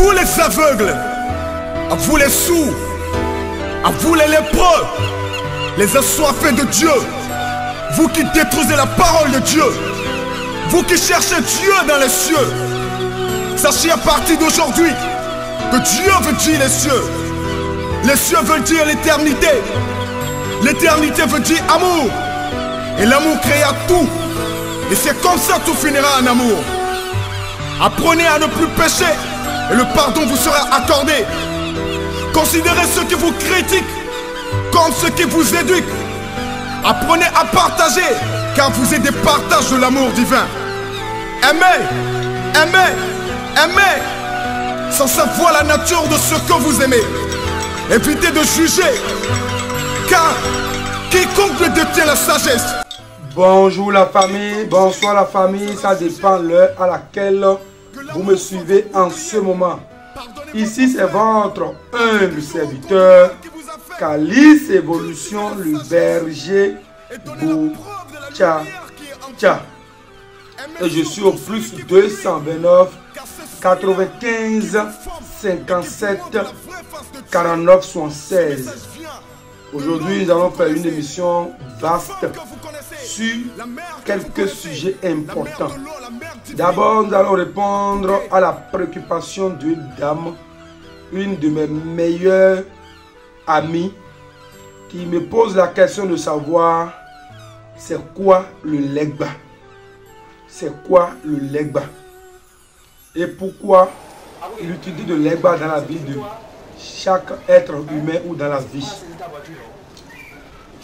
vous les aveugles, à vous les sourds, à vous les lépreux, les assoiffés de Dieu, vous qui détruisez la parole de Dieu, vous qui cherchez Dieu dans les cieux, sachez à partir d'aujourd'hui que Dieu veut dire les cieux. Les cieux veulent dire l'éternité. L'éternité veut dire amour. Et l'amour créa tout. Et c'est comme ça que tout finira en amour. Apprenez à ne plus pécher et le pardon vous sera accordé. Considérez ceux qui vous critiquent comme ceux qui vous éduquent. Apprenez à partager car vous êtes des partages de l'amour divin. Aimez, aimez, aimez sans savoir la nature de ce que vous aimez. Évitez de juger car quiconque détient la sagesse. Bonjour la famille, bonsoir la famille, ça dépend l'heure à laquelle vous me suivez en ce moment. Ici c'est votre humble serviteur, Calice Évolution, le berger Boucha. Et je suis au plus 229 95 57 49 76. Aujourd'hui, nous allons faire une émission vaste sur quelques sujets importants. D'abord, nous allons répondre à la préoccupation d'une dame, une de mes meilleures amies, qui me pose la question de savoir c'est quoi le legba. C'est quoi le legba? Et pourquoi l'utilité de legba dans la vie de chaque être humain ou dans la vie?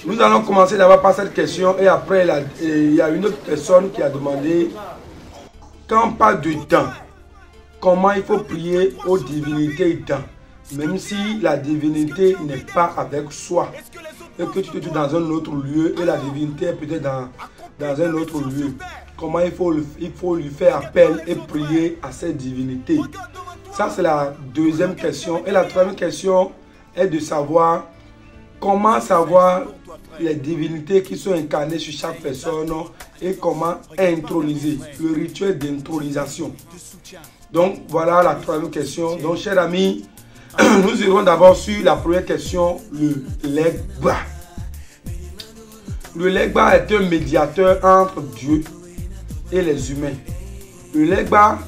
Nous allons commencer d'abord par cette question et après il y a une autre personne qui a demandé quand on parle du temps, comment il faut prier aux divinités temps, même si la divinité n'est pas avec soi et que tu te trouves dans un autre lieu et la divinité est peut-être dans un autre lieu. Comment il faut lui faire appel et prier à cette divinité. Ça c'est la deuxième question. Et la troisième question est de savoir comment savoir les divinités qui sont incarnées sur chaque personne et comment introniser, le rituel d'intronisation. Donc voilà la troisième question. Donc chers amis, nous irons d'abord sur la première question, le legba. Le legba est un médiateur entre Dieu et les humains. Le legba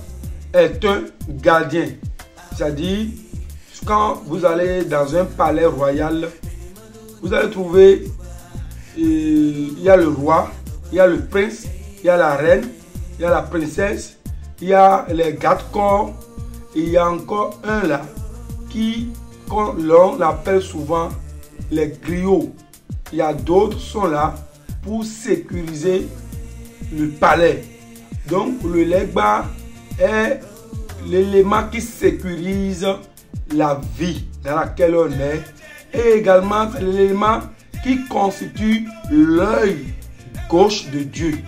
est un gardien. C'est-à-dire, quand vous allez dans un palais royal, vous allez trouver, il y a le roi, il y a le prince, il y a la reine, il y a la princesse, il y a les gardes-corps, et il y a encore un là, l'on appelle souvent les griots. Il y a d'autres qui sont là pour sécuriser le palais. Donc le legba est l'élément qui sécurise la vie dans laquelle on est et également l'élément qui constitue l'œil gauche de Dieu.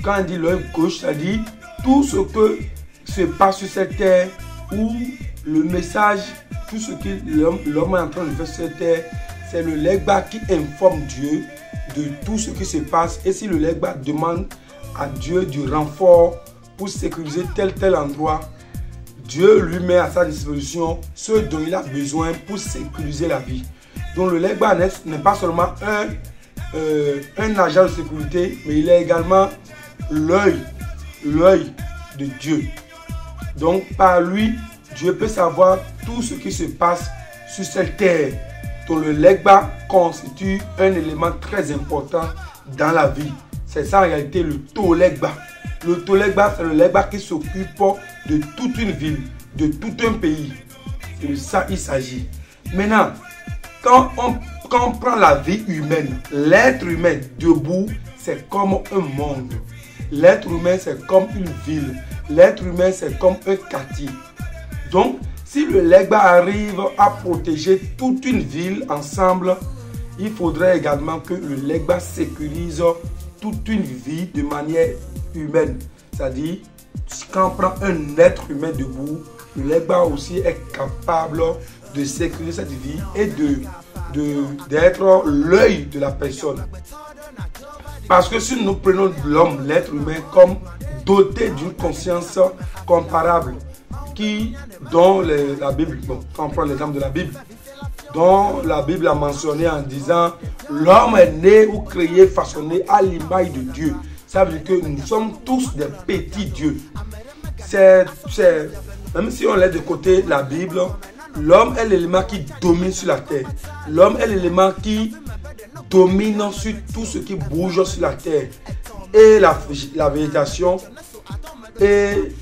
Quand on dit l'œil gauche, ça dit tout ce que se passe sur cette terre ou le message, tout ce que l'homme est en train de faire sur cette terre, c'est le legba qui informe Dieu de tout ce qui se passe. Et si le legba demande à Dieu du renfort pour sécuriser tel endroit, Dieu lui met à sa disposition ce dont il a besoin pour sécuriser la vie. Donc le legba n'est pas seulement un agent de sécurité, mais il est également l'œil de Dieu. Donc par lui, Dieu peut savoir tout ce qui se passe sur cette terre. Donc le legba constitue un élément très important dans la vie. C'est ça en réalité le tolegba. Le tolegba, c'est le legba qui s'occupe de toute une ville, de tout un pays. C'est de ça il s'agit. Maintenant, quand on prend la vie humaine, l'être humain debout, c'est comme un monde. L'être humain, c'est comme une ville. L'être humain, c'est comme un quartier. Donc, si le legba arrive à protéger toute une ville ensemble, il faudrait également que le legba sécurise toute une vie de manière humaine. C'est-à-dire, quand on prend un être humain debout, le legba aussi est capable de sécuriser cette vie et d'être l'œil de la personne. Parce que si nous prenons l'homme, l'être humain, comme doté d'une conscience comparable dont la Bible, bon, quand on prend l'exemple de la Bible, dont la Bible a mentionné en disant l'homme est né ou créé, façonné à l'image de Dieu. Ça veut dire que nous sommes tous des petits dieux. Même si on laisse de côté la Bible, l'homme est l'élément qui domine sur la terre. L'homme est l'élément qui domine sur tout ce qui bouge sur la terre. Et la végétation, et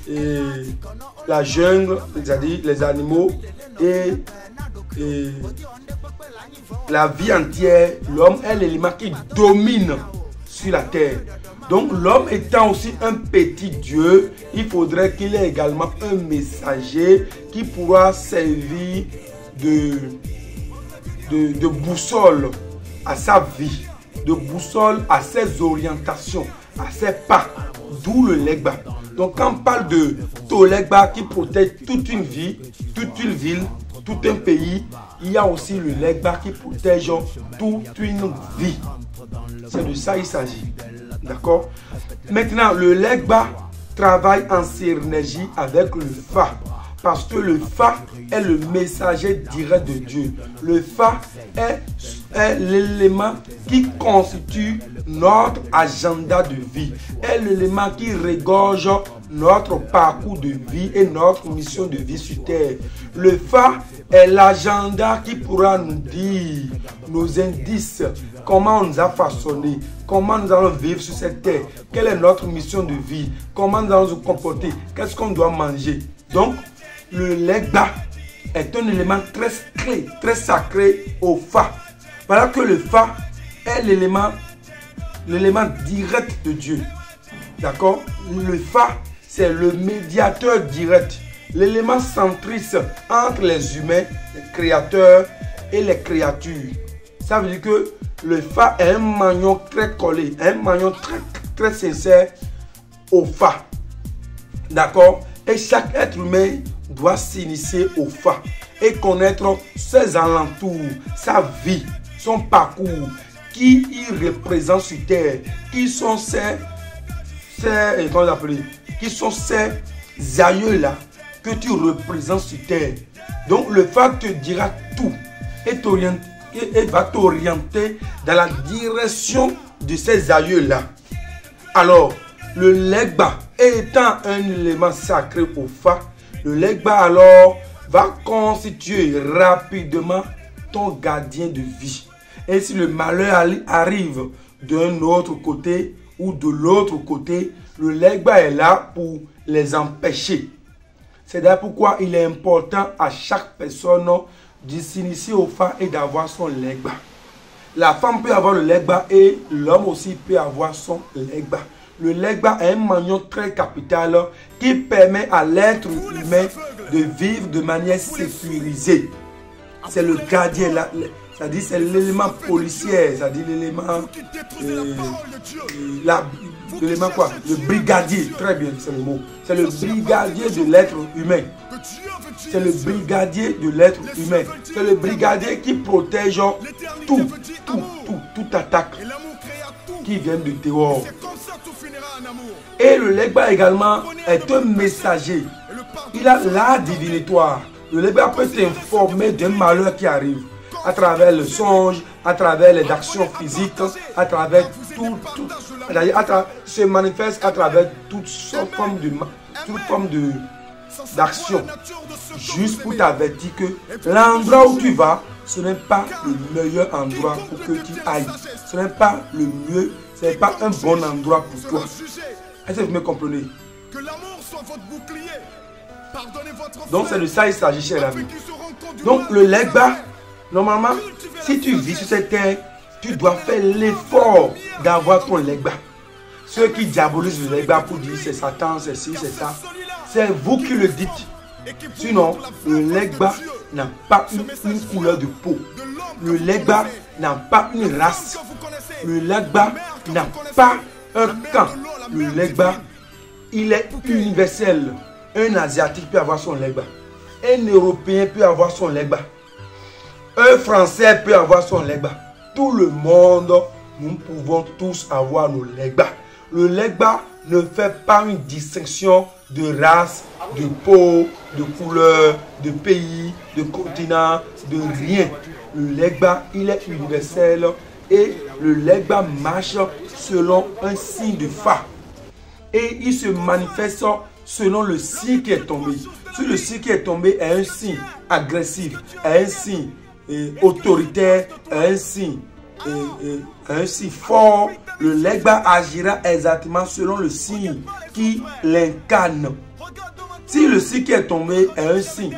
la jungle, c'est-à-dire les animaux, et la vie entière. L'homme est l'élément qui domine sur la terre. Donc l'homme étant aussi un petit Dieu, il faudrait qu'il ait également un messager qui pourra servir de boussole à sa vie, de boussole à ses orientations, à ses pas, d'où le legba. Donc quand on parle de Tolegba qui protège toute une vie, toute une ville, tout un pays, il y a aussi le legba qui protège toute une vie. C'est de ça il s'agit. D'accord? Maintenant, le legba travaille en synergie avec le Fa. Parce que le Fa est le messager direct de Dieu. Le Fa est l'élément qui constitue notre agenda de vie. Est l'élément qui regorge notre parcours de vie et notre mission de vie sur terre. Le Fa est l'agenda qui pourra nous dire nos indices, comment on nous a façonné, comment nous allons vivre sur cette terre, quelle est notre mission de vie, comment nous allons nous comporter, qu'est-ce qu'on doit manger. Donc, le legba est un élément très clé, très sacré au Fa. Voilà que le Fa est l'élément direct de Dieu. D'accord? Le Fa, c'est le médiateur direct, l'élément centrice entre les humains, les créateurs et les créatures. Ça veut dire que le Fa est un maillon très collé, un maillon très sincère au Fa. D'accord? Et chaque être humain doit s'initier au Fa et connaître ses alentours, sa vie, son parcours, qui il représente sur terre, qui sont ces aïeux-là que tu représentes sur terre. Donc le Fa te dira tout et va t'orienter dans la direction de ces aïeux-là. Alors, le legba étant un élément sacré au Fa, le legba alors va constituer rapidement ton gardien de vie. Et si le malheur arrive d'un autre côté ou de l'autre côté, le legba est là pour les empêcher. C'est d'ailleurs pourquoi il est important à chaque personne de s'initier au Fa et d'avoir son legba. La femme peut avoir le legba et l'homme aussi peut avoir son legba. Le legba est un maillon très capital qui permet à l'être humain de vivre de manière sécurisée. C'est le gardien, c'est-à-dire c'est l'élément policier, c'est-à-dire l'élément quoi? Le brigadier, très bien, c'est le mot. C'est le brigadier de l'être humain. C'est le brigadier de l'être humain. C'est le brigadier qui protège toute attaque qui vient de dehors. Et le legba également est un messager. Il a l'art divinatoire. Le legba peut t'informer d'un malheur qui arrive à travers le songe, à travers les actions physiques, à travers se manifeste à travers toute forme d'action. Juste pour t'avertir que l'endroit où tu vas, ce n'est pas le meilleur endroit pour que tu ailles. Ce n'est pas le mieux, ce n'est pas un bon endroit pour toi. Est-ce que vous me comprenez? Donc c'est de ça il s'agit, cher ami. Donc le legba, normalement, si tu vis sur cette terre, tu dois faire l'effort d'avoir ton legba. Ceux qui diabolisent le legba pour dire c'est Satan, c'est ci, c'est ça, c'est vous qui le dites. Sinon, le legba n'a pas une couleur de peau. Le legba n'a pas une race. Le legba n'a pas un camp. Le legba, il est universel. Un Asiatique peut avoir son legba. Un Européen peut avoir son legba. Un Français peut avoir son legba. Tout le monde, nous pouvons tous avoir nos legba. Le legba ne fait pas une distinction de race de peau, de couleur, de pays, de continent, de rien. Le Legba, il est universel et le Legba marche selon un signe de Fa. Et il se manifeste selon le signe qui est tombé. Si le signe qui est tombé est un signe agressif, est un signe autoritaire, est un signe fort, le Legba agira exactement selon le signe qui l'incarne. Si le signe qui est tombé est un signe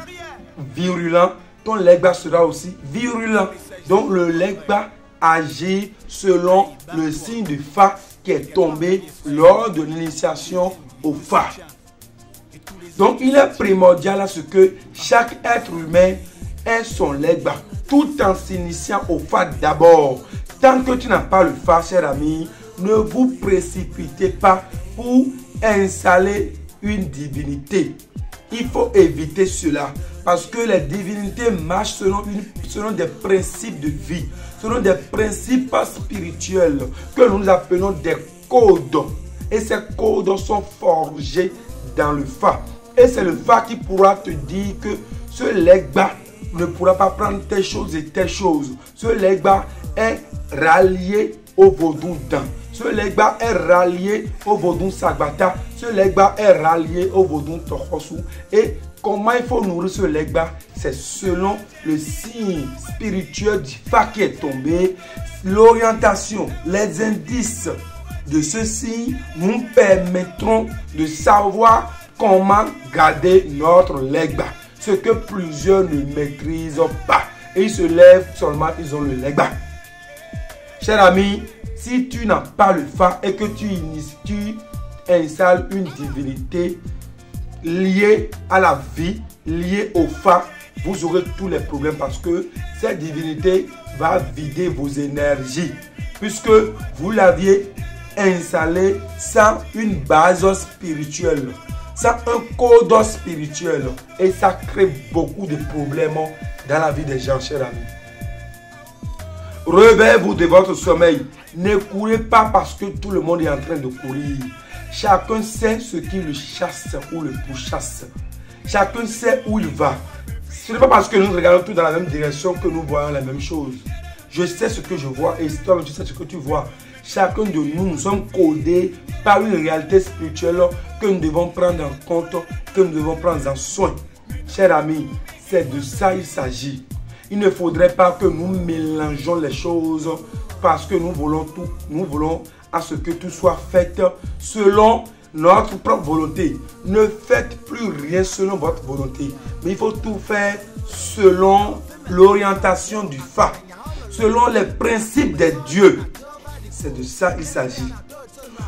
virulent, ton Legba sera aussi virulent. Donc le Legba agit selon le signe de Fa qui est tombé lors de l'initiation au Fa. Donc il est primordial à ce que chaque être humain ait son Legba, tout en s'initiant au Fa d'abord. Tant que tu n'as pas le Fa, cher ami, ne vous précipitez pas pour installer une divinité. Il faut éviter cela parce que les divinités marchent selon des principes de vie, selon des principes spirituels que nous appelons des codes. Et ces codes sont forgés dans le Fa. Et c'est le Fa qui pourra te dire que ce Legba ne pourra pas prendre telle chose et telle chose. Ce Legba est rallié au vaudou Dan. Ce Legba est rallié au vaudou Sagbata. Ce Legba est rallié au vaudou Tohosu. Et comment il faut nourrir ce Legba? C'est selon le signe spirituel du Fa qui est tombé. L'orientation, les indices de ce signe nous permettront de savoir comment garder notre Legba. Ce que plusieurs ne maîtrisent pas. Et ils se lèvent seulement, ils ont le Legba. Cher ami, si tu n'as pas le Fa et que tu installes une divinité liée à la vie, liée au Fa, vous aurez tous les problèmes parce que cette divinité va vider vos énergies. Puisque vous l'aviez installée sans une base spirituelle, sans un code spirituel. Et ça crée beaucoup de problèmes dans la vie des gens, chers amis. Réveillez-vous de votre sommeil. Ne courez pas parce que tout le monde est en train de courir. Chacun sait ce qui le chasse ou le pourchasse. Chacun sait où il va. Ce n'est pas parce que nous regardons tous dans la même direction que nous voyons la même chose. Je sais ce que je vois et toi, tu sais ce que tu vois. Chacun de nous, nous sommes codés par une réalité spirituelle que nous devons prendre en compte, que nous devons prendre en soin. Chers amis, c'est de ça il s'agit. Il ne faudrait pas que nous mélangeons les choses parce que nous voulons tout, nous voulons à ce que tout soit fait selon notre propre volonté. Ne faites plus rien selon votre volonté, mais il faut tout faire selon l'orientation du Fa, selon les principes des dieux. C'est de ça il s'agit.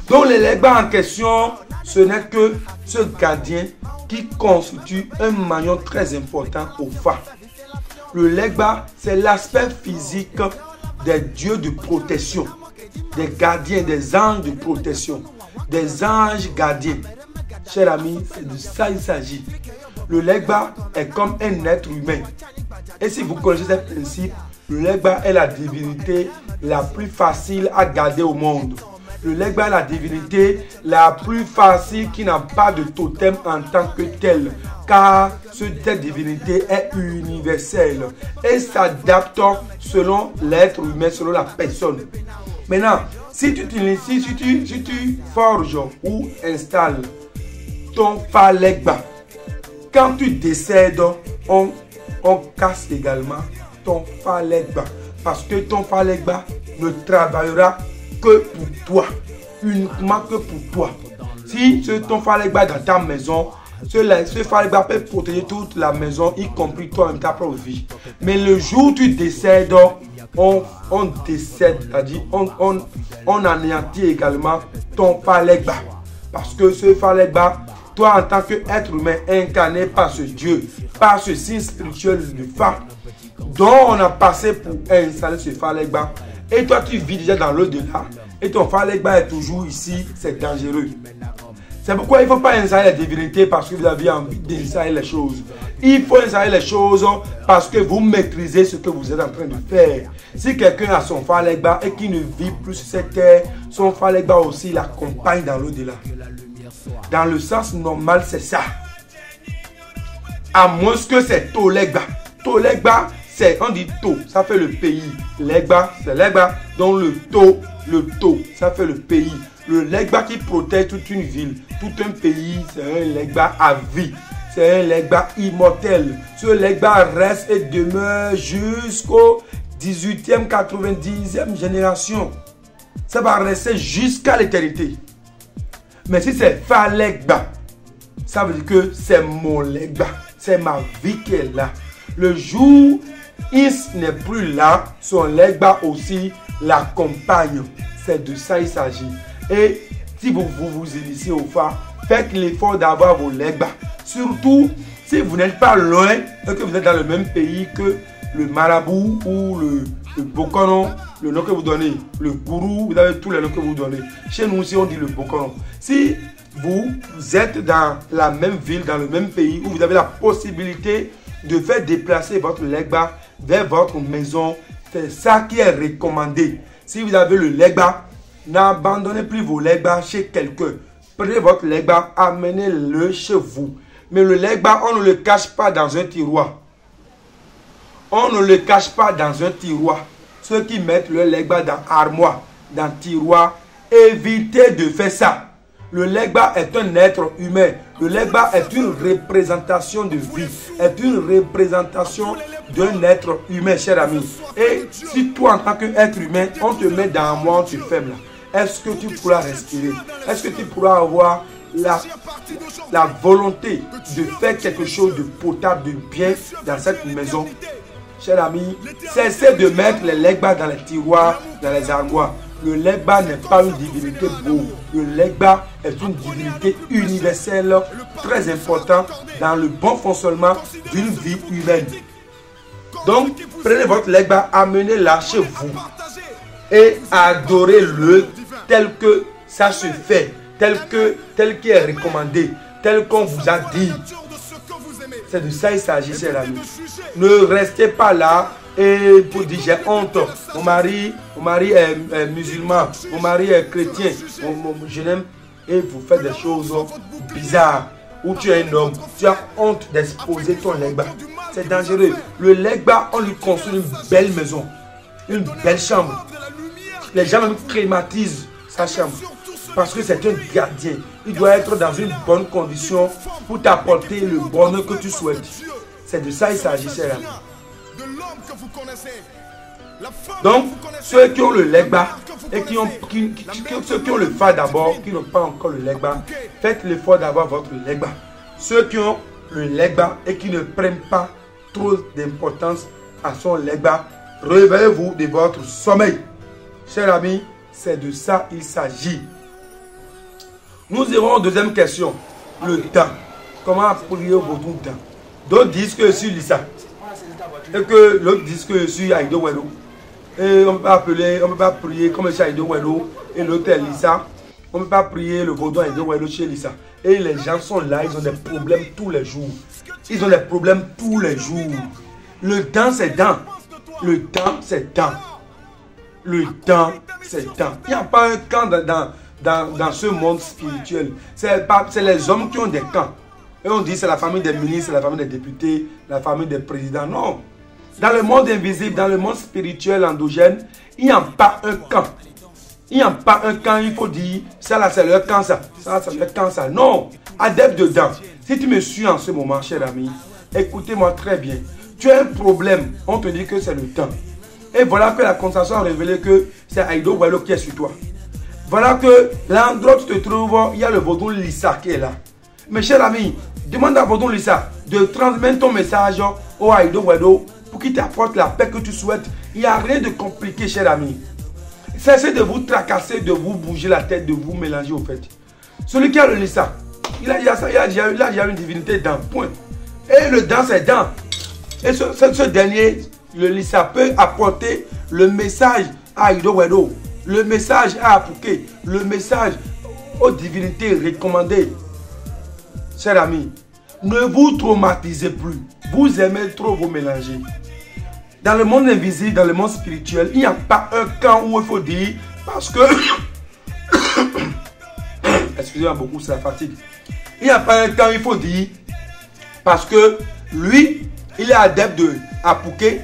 Donc les Legba en question, ce n'est que ce gardien qui constitue un maillon très important au Fa. Le Legba, c'est l'aspect physique des dieux de protection, des gardiens, des anges de protection, des anges gardiens. Chers amis, c'est de ça il s'agit. Le Legba est comme un être humain. Et si vous connaissez ce principe, le Legba est la divinité la plus facile à garder au monde. Le Legba est la divinité la plus facile qui n'a pas de totem en tant que tel. Car cette divinité est universelle et s'adapte selon l'être humain, selon la personne. Maintenant, si tu forges ou installes ton Fa Legba, quand tu décèdes, on casse également ton Fa Legba. Parce que ton Fa Legba ne travaillera que pour toi, uniquement que pour toi. Si ton Fa Legba est dans ta maison, ce Fa Legba peut protéger toute la maison, y compris toi et ta propre vie. Mais le jour où tu décèdes, on décède, c'est-à-dire on anéantit également ton Fa Legba. Parce que ce Fa Legba, toi en tant qu'être humain incarné par ce Dieu, par ce signe spirituel du Fa, dont on a passé pour installer ce Fa Legba, et toi tu vis déjà dans l'au-delà, et ton Fa Legba est toujours ici, c'est dangereux. C'est pourquoi il ne faut pas installer la divinité parce que vous avez envie d'installer les choses. Il faut installer les choses parce que vous maîtrisez ce que vous êtes en train de faire. Si quelqu'un a son Fa Legba et qui ne vit plus sur cette terre, son Fa Legba aussi l'accompagne dans l'au-delà. Dans le sens normal, c'est ça. À moins que c'est Tolegba. Tolegba, c'est, on dit To, ça fait le pays. Legba, c'est Legba. Donc le To, ça fait le pays. Le Legba qui protège toute une ville, tout un pays, c'est un Legba à vie. C'est un Legba immortel. Ce Legba reste et demeure jusqu'au 18e, 90e génération. Ça va rester jusqu'à l'éternité. Mais si c'est Falegba, ça veut dire que c'est mon Legba. C'est ma vie qui est là. Le jour il n'est plus là, son Legba aussi l'accompagne. C'est de ça il s'agit. Et si vous initiez au phare, faites l'effort d'avoir vos Legba. Surtout si vous n'êtes pas loin et que vous êtes dans le même pays que le marabout ou le bokonon, le nom que vous donnez, le gourou, vous avez tous les noms que vous donnez. Chez nous aussi on dit le bokonon. Si vous êtes dans la même ville, dans le même pays où vous avez la possibilité de faire déplacer votre Legba vers votre maison, c'est ça qui est recommandé. Si vous avez le Legba, n'abandonnez plus vos Legba chez quelqu'un. Prenez votre Legba, amenez-le chez vous. Mais le Legba, on ne le cache pas dans un tiroir. On ne le cache pas dans un tiroir. Ceux qui mettent le Legba dans armoire, dans tiroir, évitez de faire ça. Le Legba est un être humain. Le Legba est une représentation de vie, est une représentation d'un être humain, cher ami. Et si toi, en tant qu'être humain, on te met dans un monde, tu fermes là, est-ce que tu pourras respirer? Est-ce que tu pourras avoir la volonté de faire quelque chose de potable, de bien dans cette maison? Cher ami, cessez de mettre les Legba dans les tiroirs, dans les armoires. Le Legba n'est pas une divinité beau. Le Legba est une divinité universelle très importante dans le bon fonctionnement d'une vie humaine. Donc, prenez votre Legba, amenez-la chez vous et adorez-le tel que ça se fait, tel qu'il est recommandé, tel qu'on vous a dit. C'est de ça il s'agit, cher ami. Ne restez pas là et pour dire j'ai honte. Mon mari est musulman, mon mari est chrétien, je l'aime. Et vous faites des choses bizarres. Ou tu es un homme, tu as honte d'exposer ton Legba. C'est dangereux. Le Legba, on lui construit une belle maison, une belle chambre. Les gens même climatisent sa chambre. Parce que c'est un gardien. Il doit être dans une bonne condition pour t'apporter le bonheur que tu souhaites. C'est de ça il s'agit, cher ami. Donc, ceux qui ont le Legba et ceux qui ont le phare d'abord, qui n'ont pas encore le Legba, faites l'effort d'avoir votre Legba. Ceux qui ont le Legba et qui ne prennent pas trop d'importance à son Legba, réveillez-vous de votre sommeil. Cher ami, c'est de ça il s'agit. Nous irons aux deuxième question. Le temps. Comment prier au bon temps? D'autres disent que je suis Lisa. Et que l'autre disent que je suis Aïdo Welo. Et on ne peut pas prier comme je suis Aïdo Welo. Et l'autre est Lisa. On ne peut pas prier le vaudou Aïdo Welo chez Lisa. Et les gens sont là, ils ont des problèmes tous les jours. Ils ont des problèmes tous les jours. Le temps, c'est temps. Le temps, c'est temps. Le temps, c'est temps. Il n'y a pas un camp dans ce monde spirituel. C'est les hommes qui ont des camps. Et on dit c'est la famille des ministres, la famille des députés, la famille des présidents. Non. Dans le monde invisible, dans le monde spirituel endogène, il n'y a pas un camp. Il n'y a pas un camp, il faut dire, ça là c'est leur camp, ça là c'est leur camp, ça. Non. Adepte dedans. Si tu me suis en ce moment, cher ami, écoutez-moi très bien. Tu as un problème, on te dit que c'est le temps. Et voilà que la constatation a révélé que c'est Aïdo Welo qui est sur toi. Voilà que l'endroit où tu te trouves, il y a le vaudou Lisa qui est là. Mes chers amis, demande à vaudou Lisa de transmettre ton message au Aïdo Welo pour qu'il t'apporte la paix que tu souhaites. Il n'y a rien de compliqué, cher ami. Cessez de vous tracasser, de vous bouger la tête, de vous mélanger au fait. Celui qui a le Lisa, il a déjà une divinité dans point. Et le dans c'est dans. Et ce dernier, le Lisa peut apporter le message à Aïdo Welo, le message à Apouké, le message aux divinités recommandées. Chers amis, ne vous traumatisez plus. Vous aimez trop vous mélanger. Dans le monde invisible, dans le monde spirituel, il n'y a pas un camp où il faut dire parce que... Excusez-moi beaucoup, c'est la fatigue. Il n'y a pas un camp où il faut dire parce que Lui, il est adepte de Apouké.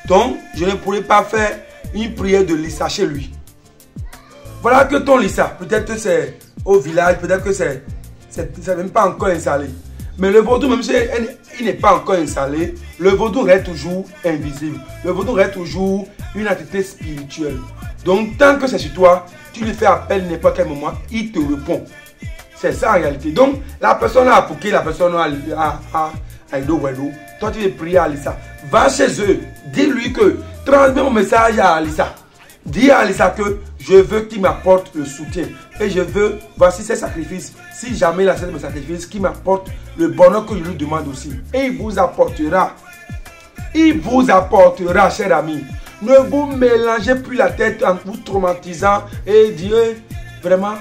Donc, je ne pourrais pas faire une prière de Lissa chez lui. Voilà que ton Lissa, peut-être que c'est au village, peut-être que c'est même pas encore installé. Mais le vaudou, même si il n'est pas encore installé, le vaudou reste toujours invisible. Le vaudou reste toujours une entité spirituelle. Donc, tant que c'est sur toi, tu lui fais appel n'importe quel moment, il te répond. C'est ça en réalité. Donc, la personne a Apouké, la personne a Ido Wedo. Toi, tu veux prier à Alissa. Va chez eux. Dis-lui que transmets mon message à Alissa. Dis à Alissa que je veux qu'il m'apporte le soutien. Et je veux, voici ses sacrifices. Si jamais il accepte mes sacrifices, qu'il m'apporte le bonheur que je lui demande aussi. Et il vous apportera. Il vous apportera, cher ami. Ne vous mélangez plus la tête en vous traumatisant et dire vraiment,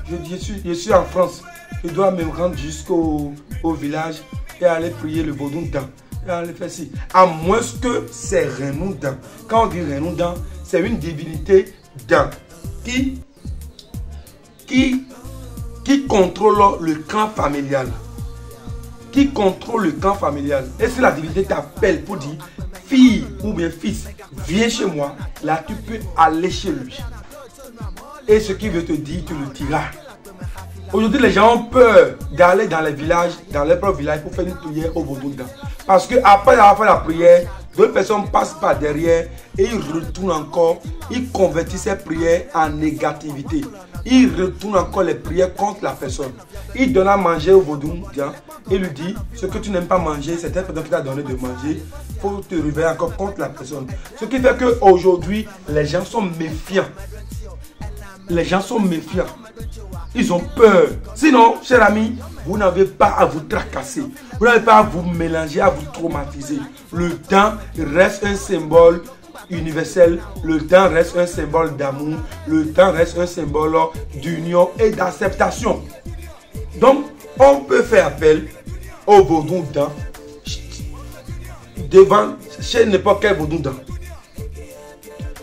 je suis en France. Je dois me rendre jusqu'au village et aller prier le vaudou-dan. Et aller faire ci. À moins que c'est Renoudan. Quand on dit Renoudan, c'est une divinité dan qui contrôle le clan familial. Qui contrôle le clan familial. Et si la divinité t'appelle pour dire fille ou bien fils, viens chez moi, là tu peux aller chez lui. Et ce qu'il veut te dire, tu le diras. Aujourd'hui, les gens ont peur d'aller dans les villages, dans les propres villages pour faire une prière au vaudou-dan. Parce qu'après avoir fait la prière, d'autres personnes passent par derrière et ils retournent encore, ils convertissent ces prières en négativité. Ils retournent encore les prières contre la personne. Ils donnent à manger au vaudou-dan et lui disent ce que tu n'aimes pas manger, c'est cette personne qui t'a donné de manger. Il faut te réveiller encore contre la personne. Ce qui fait qu'aujourd'hui, les gens sont méfiants. Les gens sont méfiants. Ils ont peur. Sinon, cher ami, vous n'avez pas à vous tracasser. Vous n'avez pas à vous mélanger, à vous traumatiser. Le temps reste un symbole universel. Le temps reste un symbole d'amour. Le temps reste un symbole d'union et d'acceptation. Donc, on peut faire appel au vaudou-dan devant chez n'importe quel vaudou-dan.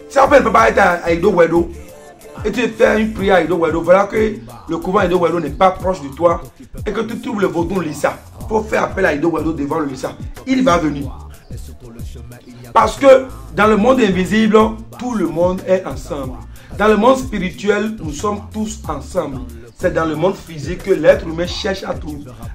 Ça ne peut pas être à Ido Wedo. Et tu fais une prière à Ido Wedo, voilà que le couvent Ido Wedo n'est pas proche de toi et que tu trouves le vaudou Lissa pour faire appel à Ido Wedo devant le Lissa. Il va venir. Parce que dans le monde invisible, tout le monde est ensemble. Dans le monde spirituel, nous sommes tous ensemble. C'est dans le monde physique que l'être humain cherche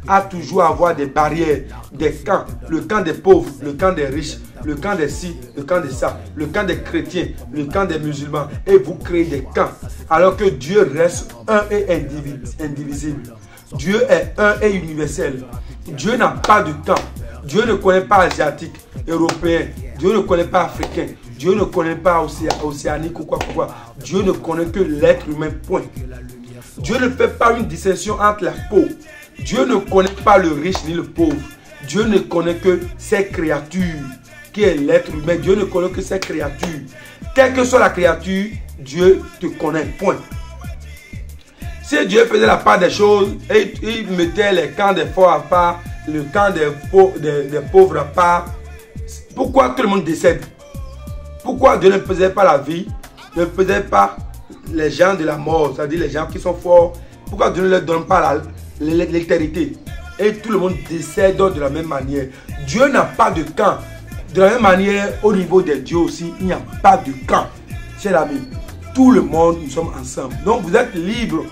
à toujours avoir des barrières, des camps. Le camp des pauvres, le camp des riches, le camp des ci, le camp des ça, le camp des chrétiens, le camp des musulmans. Et vous créez des camps. Alors que Dieu reste un et indivisible. Dieu est un et universel. Dieu n'a pas de camp. Dieu ne connaît pas asiatique, européen. Dieu ne connaît pas africain. Dieu ne connaît pas océanique ou quoi que ce soit. Dieu ne connaît que l'être humain, point. Dieu ne fait pas une distinction entre la peau. Dieu ne connaît pas le riche ni le pauvre. Dieu ne connaît que ses créatures, qui est l'être humain. Dieu ne connaît que ses créatures. Quelle que soit la créature, Dieu te connaît, point. Si Dieu faisait la part des choses et il mettait les camps des forts à part, le camp des pauvres à part, pourquoi tout le monde décède? Pourquoi Dieu ne faisait pas la vie, ne faisait pas les gens de la mort, c'est-à-dire les gens qui sont forts? Pourquoi Dieu ne leur donne pas l'éternité? Et tout le monde décède de la même manière. Dieu n'a pas de camp. De la même manière, au niveau des dieux aussi, il n'y a pas de camp. Chers amis, tout le monde, nous sommes ensemble. Donc vous êtes libre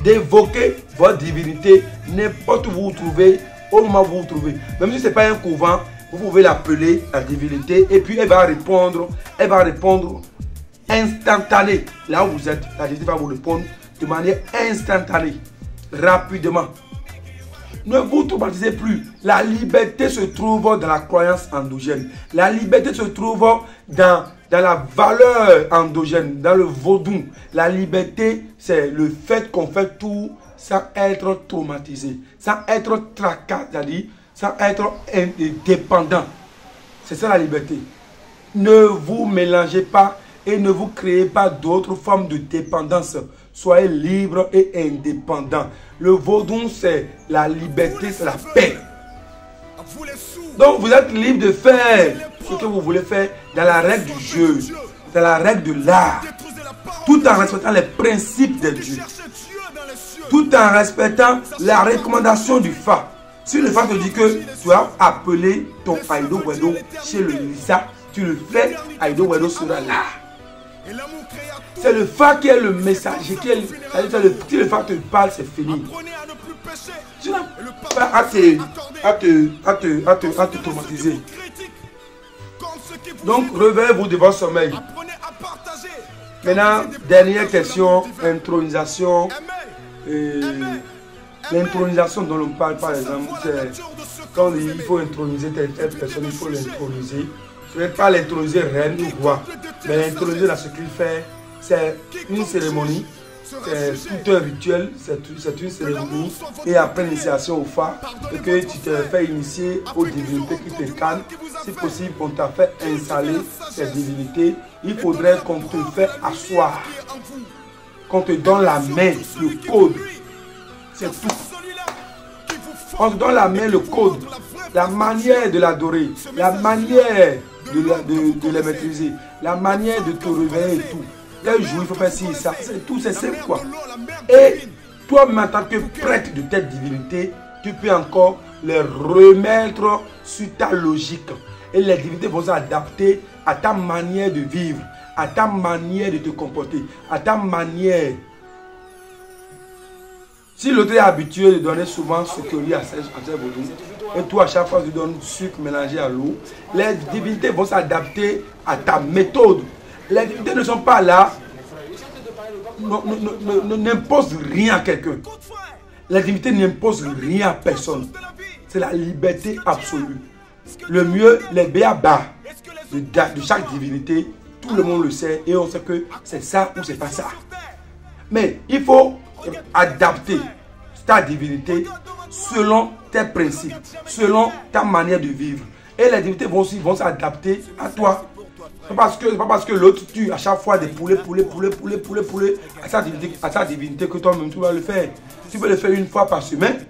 d'évoquer votre divinité n'importe où vous vous trouvez, au moment où vous vous trouvez. Même si ce n'est pas un couvent, vous pouvez l'appeler la divinité et puis elle va répondre instantanée. Là où vous êtes, la divinité va vous répondre de manière instantanée, rapidement. Ne vous traumatisez plus. La liberté se trouve dans la croyance endogène. La liberté se trouve dans la valeur endogène, dans le vaudou. La liberté, c'est le fait qu'on fait tout sans être traumatisé, sans être tracassé, c'est-à-dire sans être dépendant. C'est ça la liberté. Ne vous mélangez pas et ne vous créez pas d'autres formes de dépendance. Soyez libre et indépendant. Le vaudou, c'est la liberté, c'est la paix. Donc vous êtes libre de faire ce que vous voulez faire dans la règle du jeu, dans la règle de l'art, tout en respectant les principes de Dieu, tout en respectant la recommandation du Fa. Si le frère te dit que tu as appelé ton Aido Wedo chez le Lisa, tu le fais, Aido Wedo sera là. C'est le phare qui est le messager, si le phare te parle, c'est fini. Tu n'as pas à te traumatiser. Donc, réveillez-vous de votre sommeil. Maintenant, dernière question, intronisation. L'intronisation dont on parle, par exemple, c'est quand il faut introniser telle personne, il faut l'introniser. Ce n'est pas l'introniser reine ou roi, mais l'introniser dans ce qu'il fait, c'est une cérémonie, c'est tout un rituel, c'est une cérémonie. Et après l'initiation au phare, et que tu te fais initier aux divinités qui t'incarnent, si possible, on t'a fait installer ces divinités, il faudrait qu'on te fait asseoir, qu'on te donne la main, le code. C'est tout. On te donne la main, le code, la manière de l'adorer, la manière de les maîtriser, la manière de te réveiller et tout. Les jours, il faut faire ci, ça, c'est tout, c'est simple quoi. Et toi-même, en tant que prêtre de telle divinité, tu peux encore les remettre sur ta logique. Et les divinités vont s'adapter à ta manière de vivre, à ta manière de te comporter, à ta manière. Si l'autre est habitué de donner souvent ce que lui a ses vaudou, et toi à chaque fois tu donnes du sucre mélangé à l'eau, les divinités vont s'adapter à ta méthode. Les divinités ne sont pas là, n'imposent rien à quelqu'un. Les divinités n'imposent rien à personne. C'est la liberté absolue. Le mieux, les béabas de chaque divinité, tout le monde le sait et on sait que c'est ça ou c'est pas ça. Mais il faut adapter ta divinité selon tes principes, selon ta manière de vivre. Et les divinités vont s'adapter à toi. C'est pas parce que l'autre tue à chaque fois des poulets à sa divinité que toi-même tu vas le faire. Tu peux le faire une fois par semaine.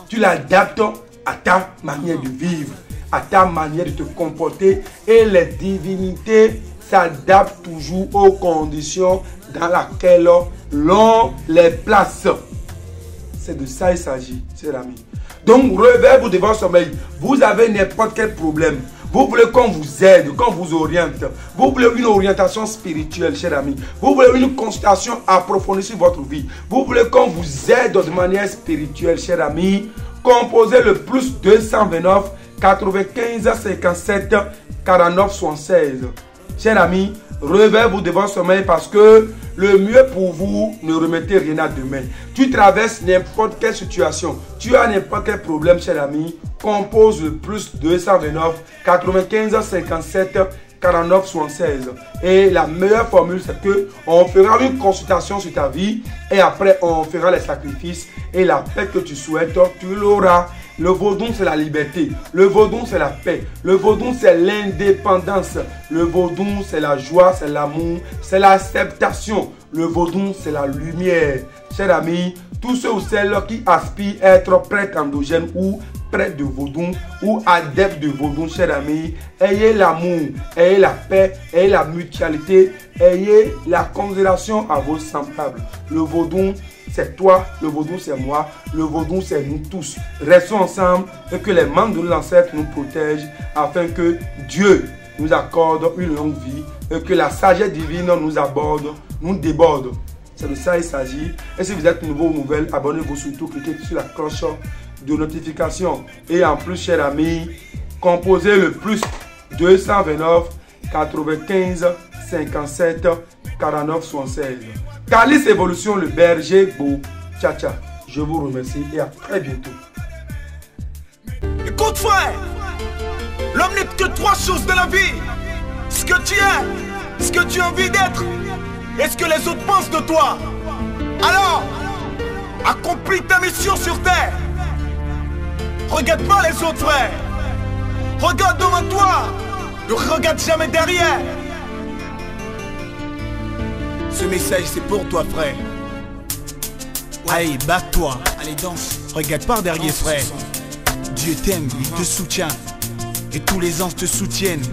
Tu l'adaptes à ta manière de vivre, à ta manière de te comporter. Et les divinités s'adaptent toujours aux conditions dans lesquelles l'on les place. C'est de ça il s'agit, chers amis. Donc, réveillez-vous de votre sommeil. Vous avez n'importe quel problème. Vous voulez qu'on vous aide, qu'on vous oriente. Vous voulez une orientation spirituelle, chers amis. Vous voulez une consultation approfondie sur votre vie. Vous voulez qu'on vous aide de manière spirituelle, chers amis. Composez le plus 229 95 57 49 76. Chers amis, réveillez-vous de votre sommeil parce que le mieux pour vous, ne remettez rien à demain. Tu traverses n'importe quelle situation, tu as n'importe quel problème, cher ami, compose le plus 229 95 57 49 76. Et la meilleure formule, c'est que on fera une consultation sur ta vie et après on fera les sacrifices et la paix que tu souhaites, tu l'auras. Le vaudou, c'est la liberté. Le vaudou, c'est la paix. Le vaudou, c'est l'indépendance. Le vaudou, c'est la joie, c'est l'amour, c'est l'acceptation. Le vaudou, c'est la lumière. Chers amis, tous ceux ou celles qui aspirent à être prêtres endogènes ou prêtres de vaudou ou adeptes de vaudou, chers amis, ayez l'amour, ayez la paix, ayez la mutualité, ayez la considération à vos semblables. Le vaudou, c'est toi, le vaudou c'est moi, le vaudou c'est nous tous. Restons ensemble et que les membres de nos ancêtres nous protègent afin que Dieu nous accorde une longue vie et que la sagesse divine nous aborde, nous déborde. C'est de ça il s'agit. Et si vous êtes nouveau ou nouvelle, abonnez-vous surtout, cliquez sur la cloche de notification. Et en plus, chers amis, composez le plus 229 95 57 49 76. Calice Évolution, le berger beau. Ciao, ciao. Je vous remercie et à très bientôt. Écoute frère, l'homme n'est que trois choses dans la vie. Ce que tu es, ce que tu as envie d'être et ce que les autres pensent de toi. Alors, accomplis ta mission sur terre. Regarde pas les autres frères. Regarde devant toi. Ne regarde jamais derrière. Ce message c'est pour toi frère. Allez, batte-toi. Allez, danse. Regarde par derrière frère. Dieu t'aime, il te soutient. Et tous les anges te soutiennent.